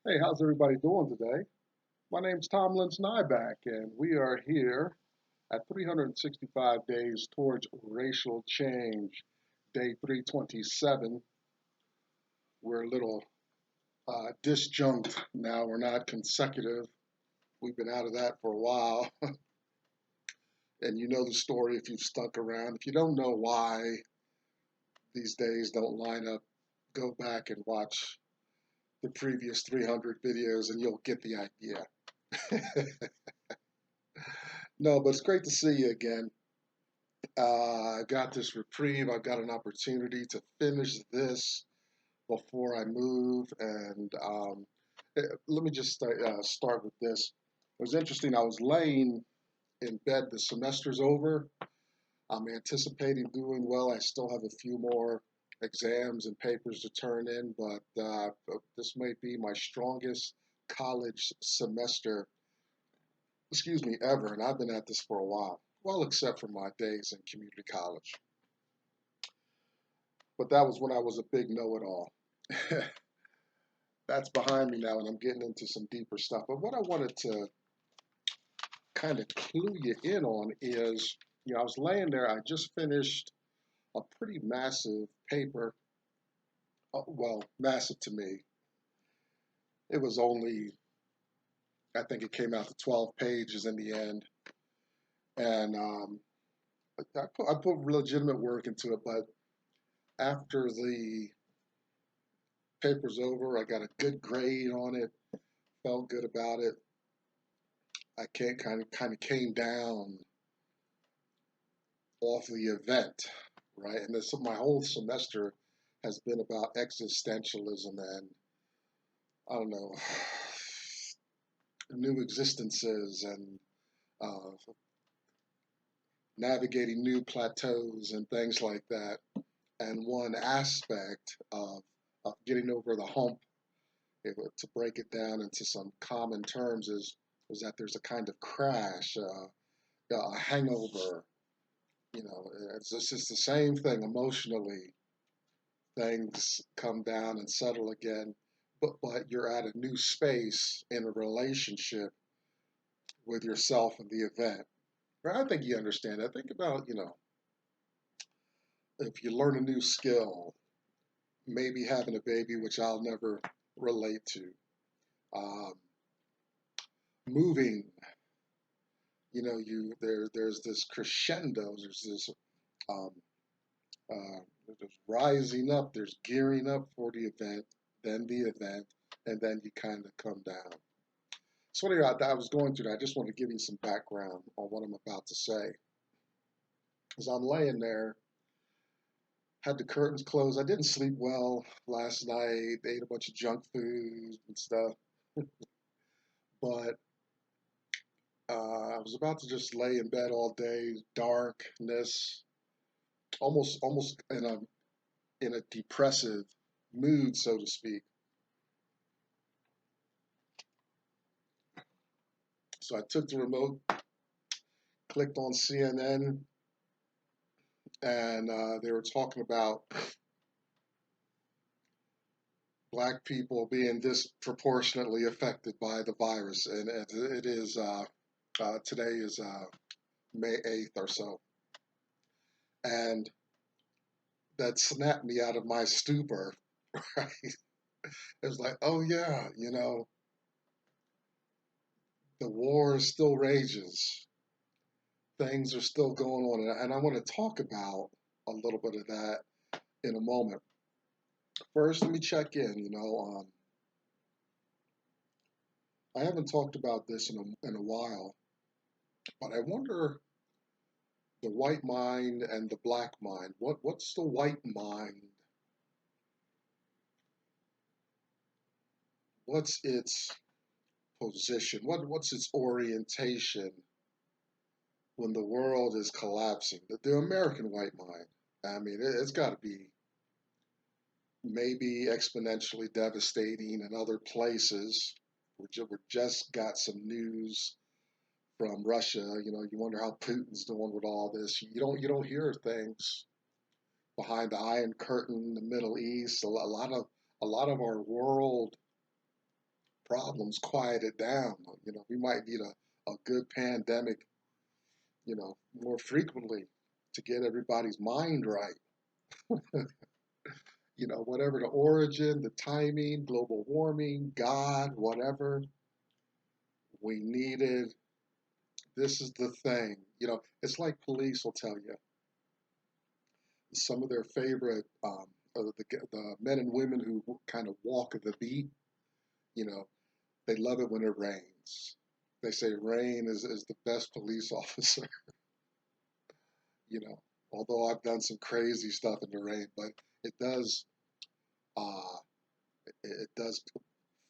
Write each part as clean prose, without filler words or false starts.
Hey, how's everybody doing today? My name's Tom Lynch Nyback, and we are here at 365 days towards racial change, day 327. We're a little disjunct now. We're not consecutive. We've been out of that for a while, and you know the story if you've stuck around. If you don't know why these days don't line up, go back and watch the previous 300 videos, and you'll get the idea. No, but it's great to see you again. I got this reprieve. I've got an opportunity to finish this before I move. And let me just start with this. It was interesting. I was laying in bed. The semester's over. I'm anticipating doing well. I still have a few more exams and papers to turn in, but this may be my strongest college semester, excuse me, ever. And I've been at this for a while. Well, except for my days in community college. But that was when I was a big know-it-all. That's behind me now, and I'm getting into some deeper stuff. But what I wanted to kind of clue you in on is, I was laying there. I just finished a pretty massive paper. Well, massive to me. It was only, I think it came out to 12 pages in the end. And I put legitimate work into it, but after the paper's over, I got a good grade on it, felt good about it. I can't kind of came down off the event, right? And this my whole semester has been about existentialism and I don't know new existences and uh, navigating new plateaus and things like that. And one aspect of getting over the hump, to break it down into some common terms, is that there's a kind of crash, a hangover. It's just the same thing emotionally. Things come down and settle again, but you're at a new space in a relationship with yourself and the event. I think you understand that. Think about, if you learn a new skill, maybe having a baby, which I'll never relate to, um, moving, there's this crescendo, there's this um, there's rising up, there's gearing up for the event, and then you kind of come down. So anyway, I was going through that. I just want to give you some background on what I'm about to say. As I'm laying there, had the curtains closed. I didn't sleep well last night. Ate a bunch of junk food and stuff. But I was about to just lay in bed all day, darkness, almost in a depressive mood, so to speak. So I took the remote, clicked on CNN, and they were talking about black people being disproportionately affected by the virus, and it is today is May 8th or so, and that snapped me out of my stupor. Right? It was like, oh yeah, the war still rages, things are still going on, and I want to talk about a little bit of that in a moment. First, let me check in. I haven't talked about this in a while, but I wonder the white mind and the black mind. What's the white mind? What's its position? What's its orientation when the world is collapsing? The American white mind. I mean, it's got to be maybe exponentially devastating in other places. We just got some news from Russia. You wonder how Putin's doing with all this. You don't hear things behind the Iron Curtain, the Middle East. A lot of our world problems quieted down. We might need a good pandemic, more frequently to get everybody's mind right. Whatever the origin, the timing, global warming, God, whatever we needed, this is the thing. It's like police will tell you some of their favorite, the men and women who kind of walk the beat, you know, they love it when it rains. They say rain is the best police officer, you know, although I've done some crazy stuff in the rain, but it does, uh, it does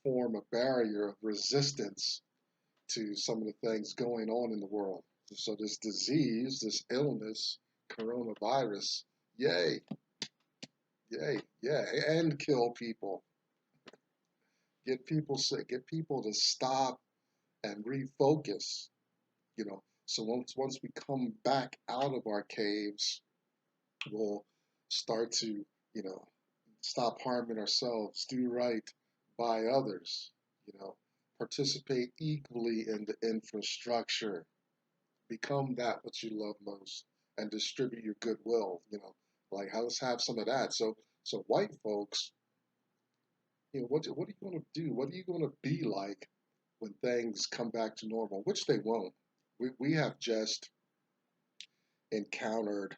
form a barrier of resistance to some of the things going on in the world. So this disease, this illness, coronavirus, yay, yay, yay, and kill people, get people sick, get people to stop and refocus. So once we come back out of our caves, we'll start to, stop harming ourselves, do right by others, you know, participate equally in the infrastructure, become that which you love most, and distribute your goodwill. Like let's have some of that. So white folks, what are you going to do? What are you going to be like when things come back to normal? Which they won't. We have just encountered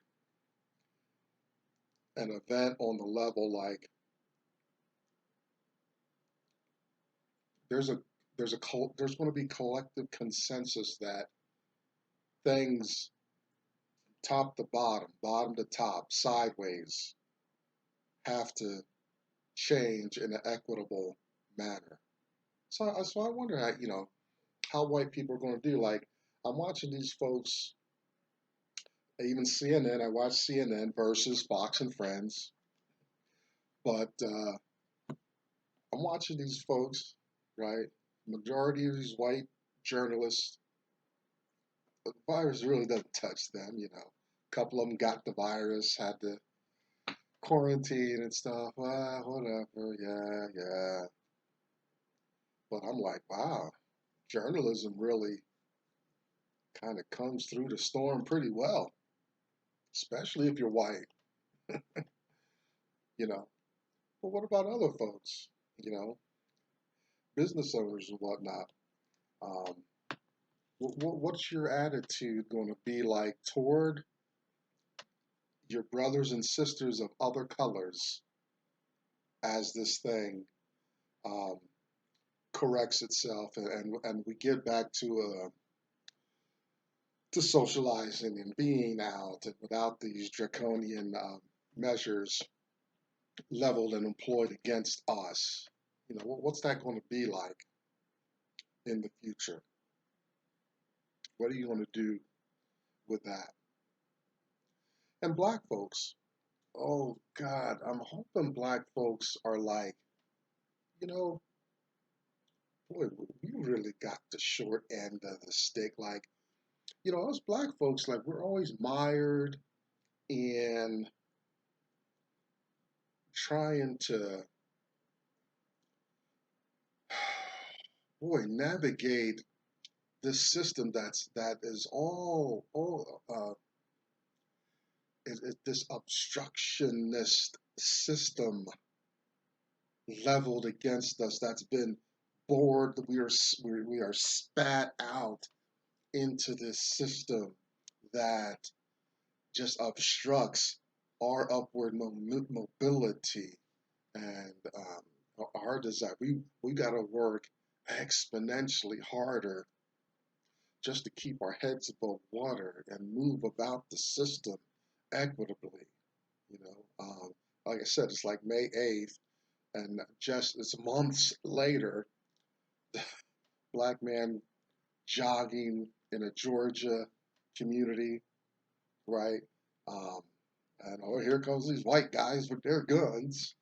an event on the level like there's a there's going to be collective consensus that things top to bottom, bottom to top, sideways have to change in an equitable manner. So I wonder how white people are going to do. Like I'm watching these folks, even CNN. I watch CNN versus Fox and Friends, but I'm watching these folks, right? Majority of these white journalists, the virus really doesn't touch them. A couple of them got the virus, had to quarantine and stuff. Whatever, yeah, yeah. But I'm like, wow, journalism really kind of comes through the storm pretty well, especially if you're white, you know. But what about other folks, you know, business owners and whatnot? Um, what's your attitude going to be like toward your brothers and sisters of other colors as this thing um, corrects itself and we get back to socializing and being out and without these draconian measures leveled and employed against us? What's that going to be like in the future? What are you going to do with that? And black folks, oh God, I'm hoping black folks are like, you know, boy, we really got the short end of the stick. Like, us black folks, like, we're always mired in trying to, boy, navigate this system that is all is this obstructionist system leveled against us that's been bored. We are spat out into this system that just obstructs our upward mobility and our desire. We got to work exponentially harder just to keep our heads above water and move about the system equitably. You know, like I said, it's like May 8th, and just it's months later, black man jogging in a Georgia community, right? Um, and here comes these white guys with their guns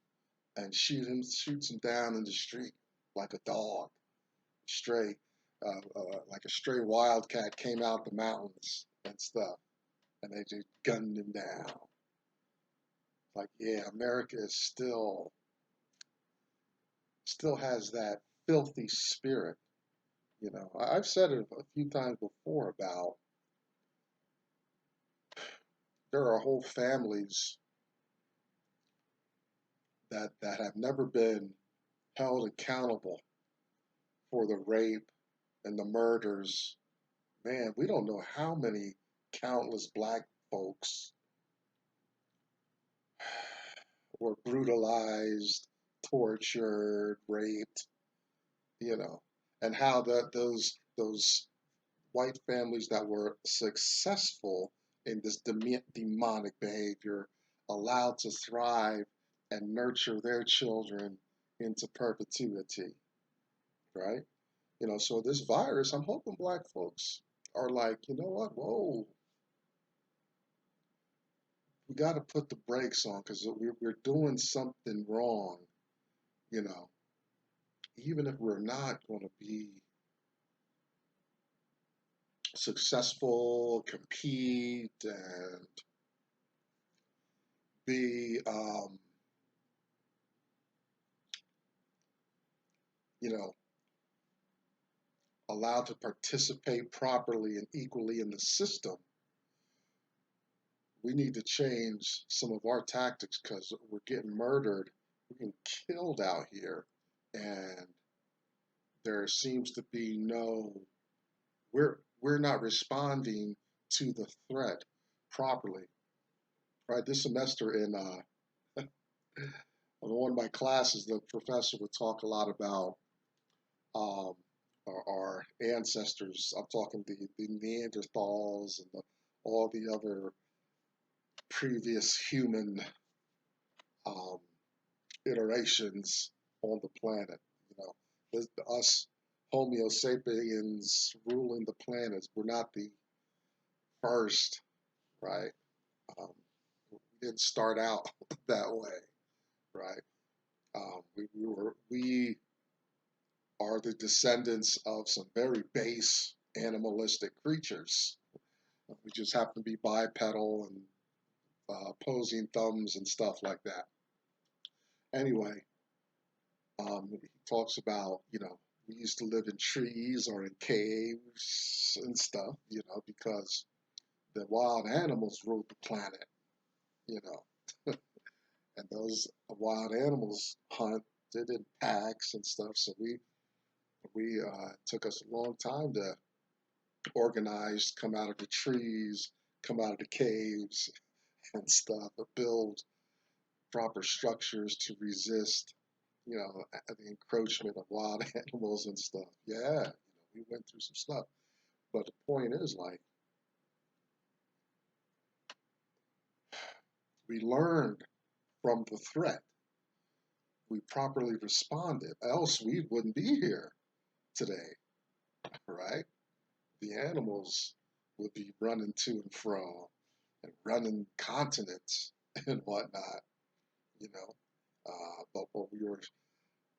and shoots him down in the street like a dog, stray, like a stray wildcat came out the mountains and stuff, and they just gunned him down. Like, yeah, America is still has that filthy spirit. You know, I've said it a few times before about there are whole families that have never been held accountable for the rape and the murders. Man, we don't know how many countless black folks were brutalized, tortured, raped, you know, and how those white families that were successful in this demonic behavior allowed to thrive and nurture their children into perpetuity, right? You know, so this virus, I'm hoping black folks are like, you know what? Whoa, we got to put the brakes on because we're doing something wrong, you know, even if we're not going to be successful, compete, and be, you know, allowed to participate properly and equally in the system, we need to change some of our tactics because we're getting murdered, we're getting killed out here, and there seems to be no, we're not responding to the threat properly. Right, this semester in one of my classes, the professor would talk a lot about um, our ancestors. I'm talking the Neanderthals and all the other previous human um, iterations on the planet. You know, us Homo sapiens ruling the planet. We're not the first, right? We didn't start out that way, right? We are the descendants of some very base animalistic creatures. We just happen to be bipedal and opposing thumbs and stuff like that. Anyway, he talks about, you know, we used to live in trees or in caves and stuff, you know, because the wild animals ruled the planet, you know, and those wild animals hunted in packs and stuff. So we took us a long time to organize, come out of the trees, come out of the caves and stuff, and build proper structures to resist, you know, the encroachment of wild animals and stuff. Yeah, you know, we went through some stuff. But the point is, like, we learned from the threat. We properly responded, else we wouldn't be here today, right? The animals would be running to and fro and running continents and whatnot, you know. But we were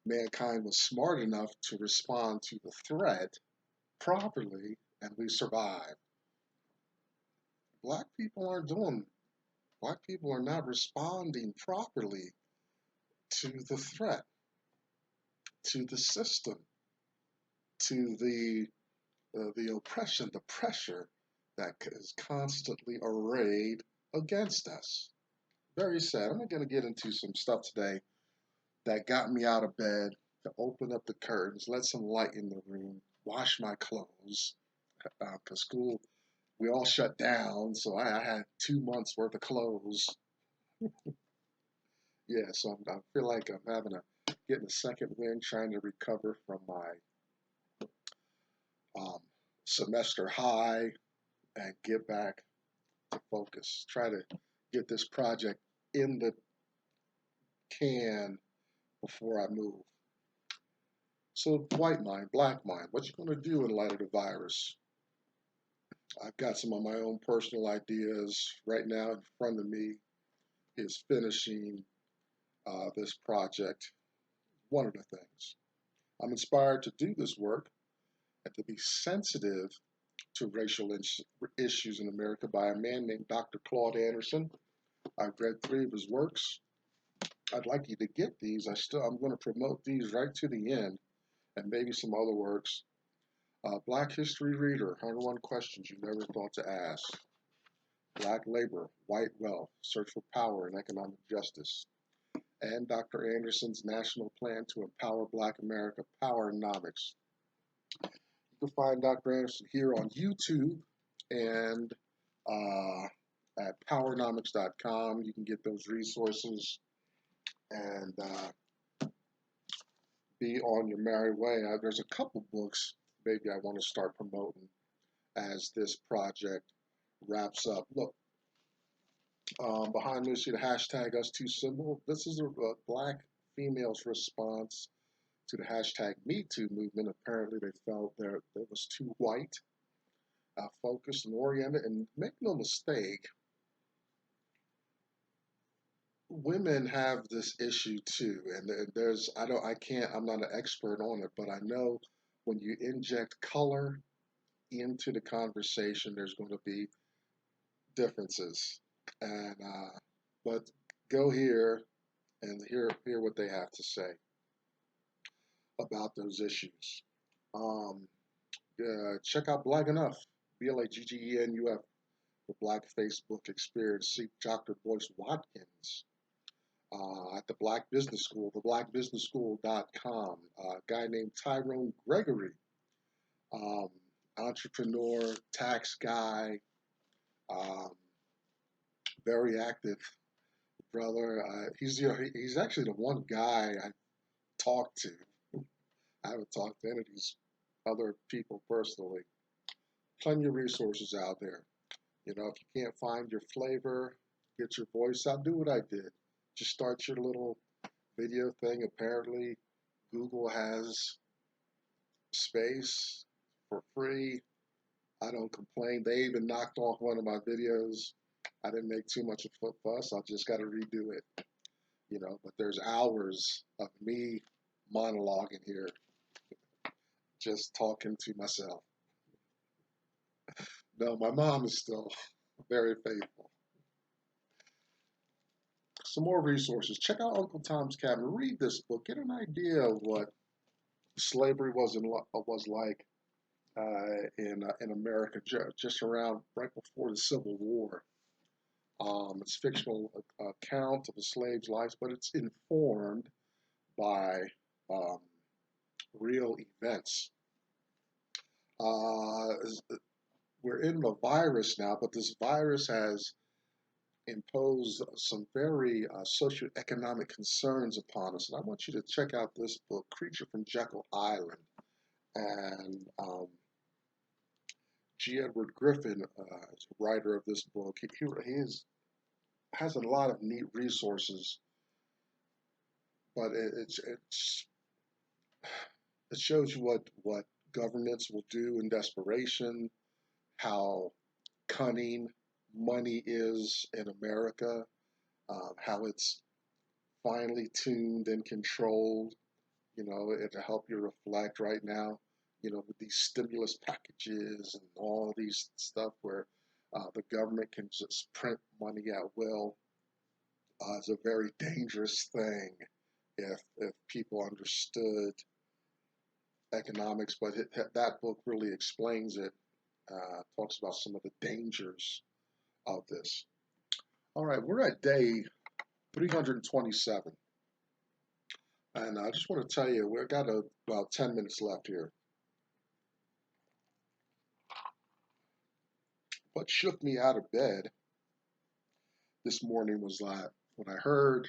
mankind was smart enough to respond to the threat properly, and we survived. Black people aren't doing. Black people are not responding properly to the threat, to the system, to the oppression, the pressure that is constantly arrayed against us. Very sad. I'm going to get into some stuff today that got me out of bed to open up the curtains, let some light in the room, wash my clothes, because school, we all shut down, so I had 2 months worth of clothes. Yeah, so I feel like I'm getting a second wind, trying to recover from my um, semester high and get back to focus. Try to get this project in the can before I move. So white mind, black mind, what you gonna do in light of the virus? I've got some of my own personal ideas right now in front of me. Is finishing this project. One of the things I'm inspired to do this work and to be sensitive to racial issues in America by a man named Dr. Claude Anderson. I've read 3 of his works. I'd like you to get these. I'm going to promote these right to the end, and maybe some other works. Black History Reader, 101 Questions You Never Thought to Ask. Black Labor, White Wealth, Search for Power and Economic Justice. And Dr. Anderson's National Plan to Empower Black America, Powernomics. You can find Dr. Anderson here on YouTube and at powernomics.com. You can get those resources and be on your merry way. There's a couple books maybe I want to start promoting as this project wraps up. Look, behind me, see the hashtag us2 symbol. This is a black female's response to the hashtag #MeToo movement. Apparently, they felt that it was too white, focused, and oriented. And make no mistake, women have this issue too. And there's, I'm not an expert on it, but I know when you inject color into the conversation, there's going to be differences. And but go here and hear what they have to say about those issues. Um, Check out Black Enough, BLAGGENUF, the Black Facebook Experience. See Dr. Boyce Watkins at the Black Business School, theblackbusinessschool.com. A guy named Tyrone Gregory, um, entrepreneur, tax guy, um, very active brother. He's actually the one guy I talked to. I haven't talked to any of these other people personally. Plenty of resources out there. You know, if you can't find your flavor, get your voice out, do what I did. Just start your little video thing. Apparently, Google has space for free. I don't complain. They even knocked off one of my videos. I didn't make too much of a fuss. I just got to redo it, you know. But there's hours of me monologuing here, just talking to myself. No, my mom is still very faithful. Some more resources. Check out Uncle Tom's Cabin. Read this book. Get an idea of what slavery was like in America just around right before the Civil War. It's a fictional account of a slave's life, but it's informed by um, real events. Uh, we're in a virus now, but this virus has imposed some very socioeconomic concerns upon us. And I want you to check out this book, Creature from Jekyll Island. And G. Edward Griffin is the writer of this book. Has a lot of neat resources, but it shows you what governments will do in desperation, how cunning money is in America, how it's finely tuned and controlled. You know, to help you reflect right now, you know, with these stimulus packages and all these stuff where the government can just print money at will. It's a very dangerous thing if people understood economics, but that book really explains it, talks about some of the dangers of this. All right, we're at day 327. And I just want to tell you, we've got about 10 minutes left here. What shook me out of bed this morning was that when I heard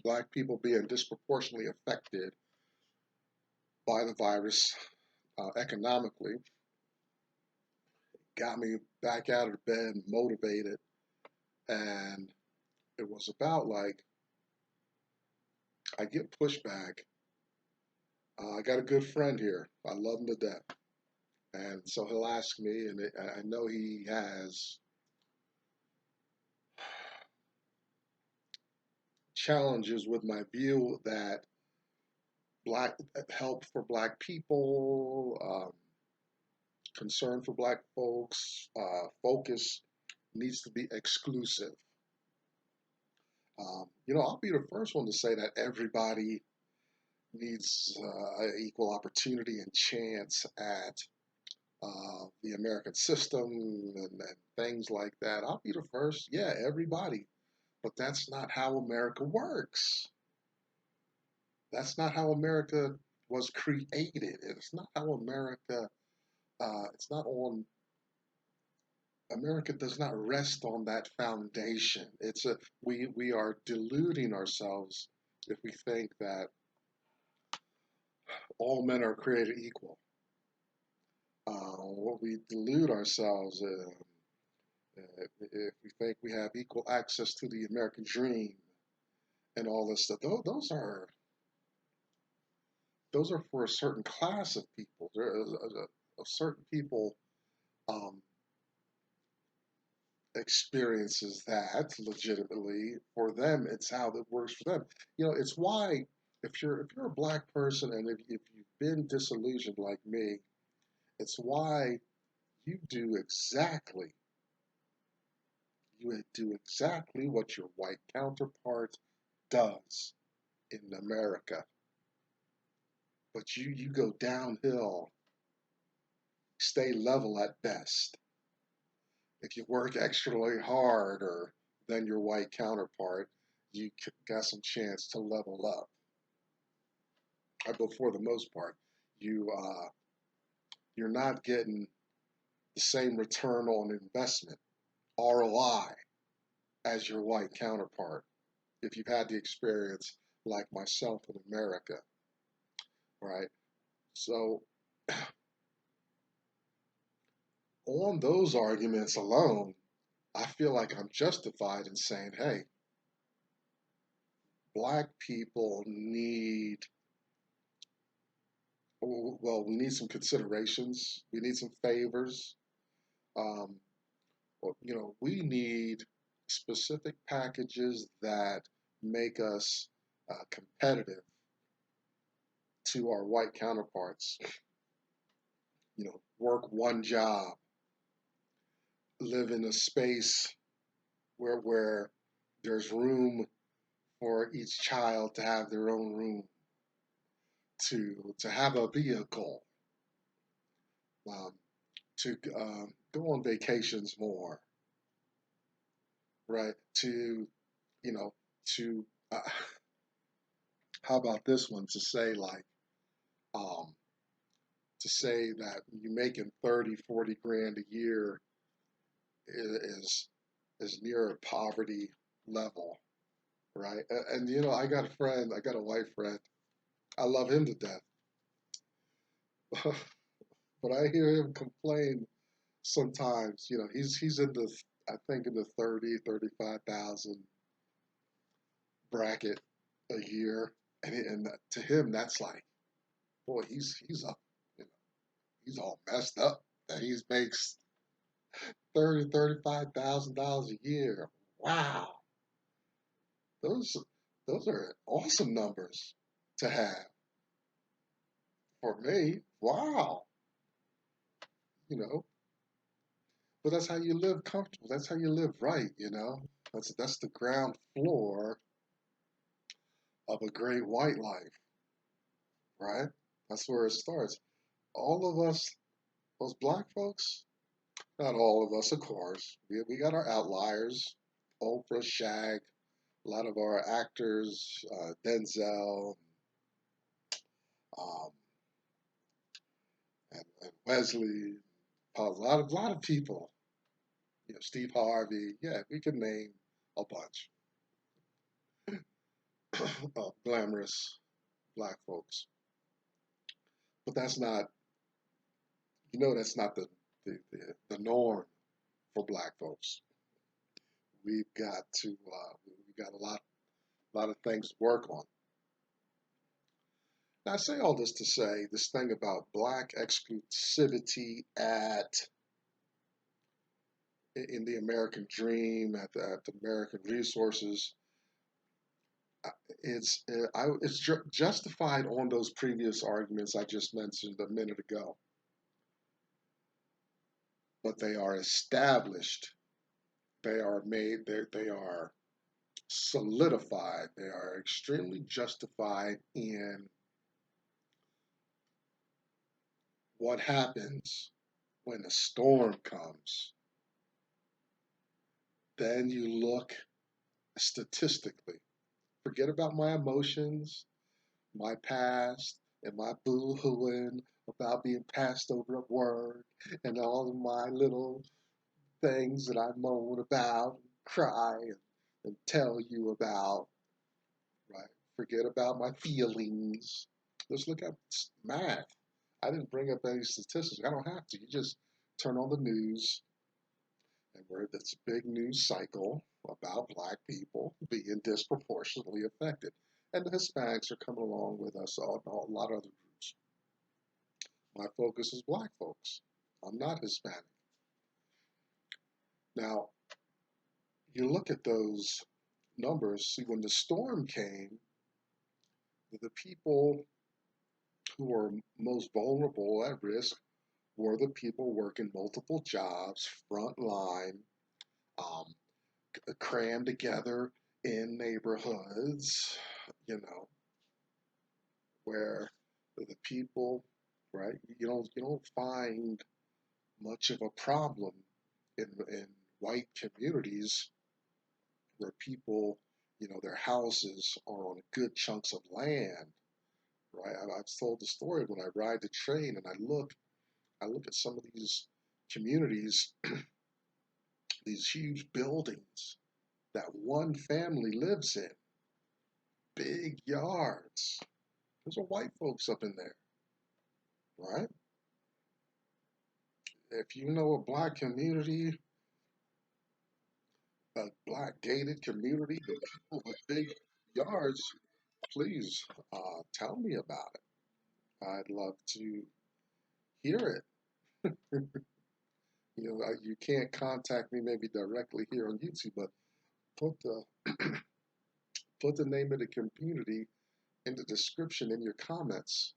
black people being disproportionately affected by the virus economically, got me back out of bed, motivated, and it was about like I get pushback. I got a good friend here. I love him to death, and so he'll ask me, and I know he has challenges with my view that black help for black people, concern for black folks, focus needs to be exclusive. You know, I'll be the first one to say that everybody needs equal opportunity and chance at the American system and things like that. I'll be the first. Yeah, everybody. But that's not how America works. That's not how America was created. It's not how America, it's not on, America does not rest on that foundation. We are deluding ourselves if we think that all men are created equal. What we delude ourselves if we think we have equal access to the American dream and all this stuff. Those are for a certain class of people. There is a certain people um, experiences that legitimately. For them, it's how it works for them. It's why if you're a black person and if you've been disillusioned like me, it's why you do exactly you do exactly what your white counterpart does in America. But you go downhill, stay level at best. If you work extra harder than your white counterpart, you got some chance to level up. But for the most part, you're not getting the same return on investment (ROI) as your white counterpart. If you've had the experience like myself in America, right? So on those arguments alone, I feel like I'm justified in saying, hey, black people need, well, we need some considerations. We need some favors. Um, we need specific packages that make us competitive to our white counterparts. Work one job, live in a space where there's room for each child to have their own room, to have a vehicle, um, to go on vacations more, right? You know, to how about this one? Um, to say that you making 30, 40 grand a year is near a poverty level, right? And I got a friend, I got a white friend. I love him to death, but I hear him complain sometimes. He's in the, I think, in the 35,000 bracket a year, and to him that's like, boy, he's up, you know, he's all messed up that he makes 35,000 dollars a year. Wow, those those are awesome numbers to have for me. Wow, you know, but that's how you live comfortable. That's how you live right. That's the ground floor of a great white life, right? That's where it starts. All of us, those black folks, not all of us, of course. We got our outliers. Oprah, Shag, a lot of our actors, Denzel, um, and Wesley, a lot of people. Steve Harvey. Yeah, we can name a bunch of glamorous black folks. But that's not the norm for black folks. We've got a lot of things to work on. Now, I say all this to say this thing about black exclusivity in the American dream, at the American resources. It's justified on those previous arguments I just mentioned a minute ago, but they are established. They are solidified. They are extremely justified in what happens when a storm comes? Then you look statistically. Forget about my emotions, my past, and my boo-hooing about being passed over at work, and all of my little things that I moan about, cry, and tell you about, right? Forget about my feelings. Let's look at math. I didn't bring up any statistics. I don't have to. You just turn on the news, and we're this big news cycle about black people being disproportionately affected. And the Hispanics are coming along with us, a lot of other groups. My focus is black folks. I'm not Hispanic. Now, you look at those numbers, see when the storm came, the people who were most vulnerable at risk were the people working multiple jobs, front line, um, crammed together in neighborhoods, where the people, right? You don't find much of a problem in white communities where people, their houses are on good chunks of land, right? I've told the story when I ride the train and I look at some of these communities, these huge buildings that one family lives in, big yards. There's a white folks up in there, right? If you know a black community, a black gated community with people with big yards, please tell me about it. I'd love to hear it. You can't contact me maybe directly here on YouTube, but put the put the name of the community in the description in your comments.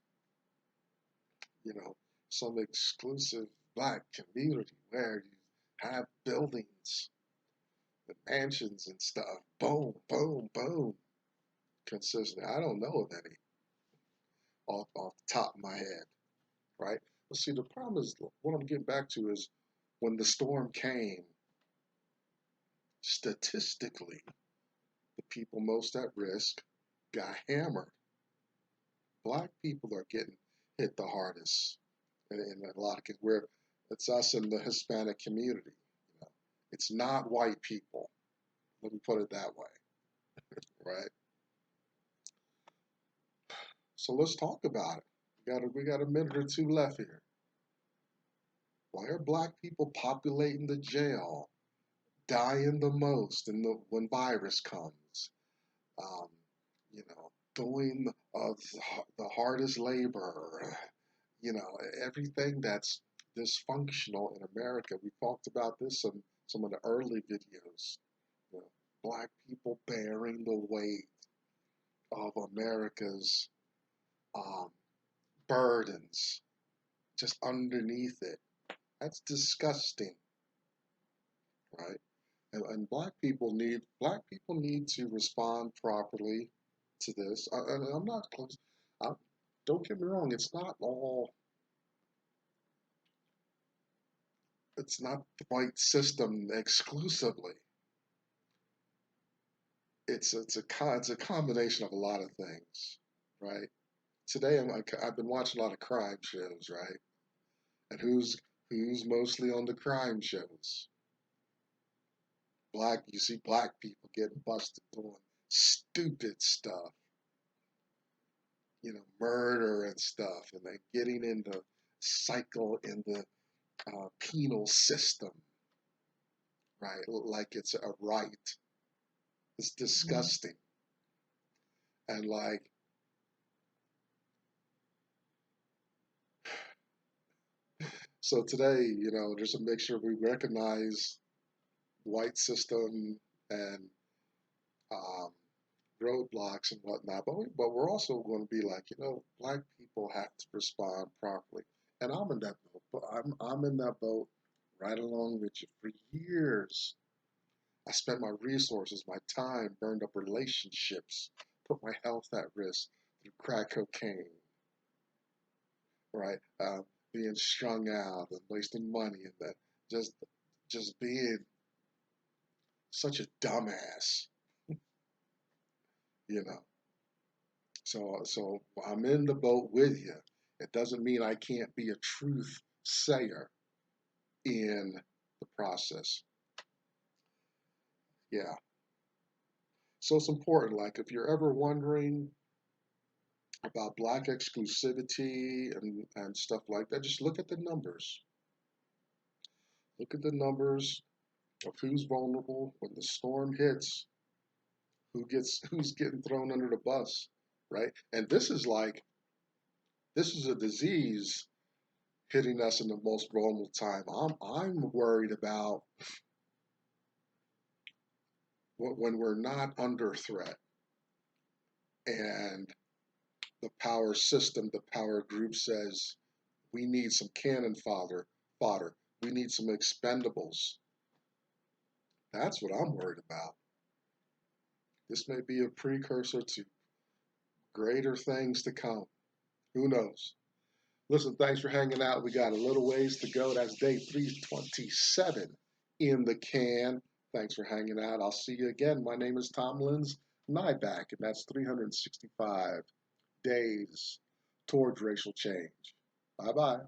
You know, some exclusive black community where you have buildings and mansions and stuff. Boom, boom, boom. Consistently. I don't know of any off the top of my head, right? But see, the problem is what I'm getting back to is when the storm came, statistically, the people most at risk got hammered. Black people are getting hit the hardest in a lot of cases. Where it's us in the Hispanic community. It's not white people. Let me put it that way, right? So let's talk about it. We got a minute or two left here. Why are black people populating the jail, dying the most when virus comes? Um, doing the hardest labor. Everything that's dysfunctional in America. We talked about this in some of the early videos. You know, black people bearing the weight of America's um, burdens just underneath it. That's disgusting, right? And black people need to respond properly to this. And I'm not close. I, don't get me wrong. It's not the white system exclusively. It's a combination of a lot of things, right? Today I've been watching a lot of crime shows, right? And who's mostly on the crime shows? You see black people getting busted doing stupid stuff, murder and stuff, and then getting in the cycle in the penal system, right? Like it's a right. It's disgusting. And like, so today, there's a mixture. We recognize white system and um, roadblocks and whatnot, but we're also going to be like, black people have to respond properly. And I'm in that boat. I'm in that boat right along with you for years. I spent my resources, my time, burned up relationships, put my health at risk through crack cocaine, right? being strung out and wasting money and that just just being such a dumbass, you know. So I'm in the boat with you. It doesn't mean I can't be a truth sayer in the process. Yeah. So it's important. Like if you're ever wondering about Black exclusivity and stuff like that, just look at the numbers. Look at the numbers of who's vulnerable when the storm hits, who's getting thrown under the bus, right? And this is a disease hitting us in the most vulnerable time. I'm worried about when we're not under threat and the power system, the power group says we need some fodder. We need some expendables. That's what I'm worried about. This may be a precursor to greater things to come. Who knows? Listen, thanks for hanging out. We got a little ways to go. That's day 327 in the can. Thanks for hanging out. I'll see you again. My name is Tom Lynn's Nyback, and that's 365 days towards racial change. Bye bye.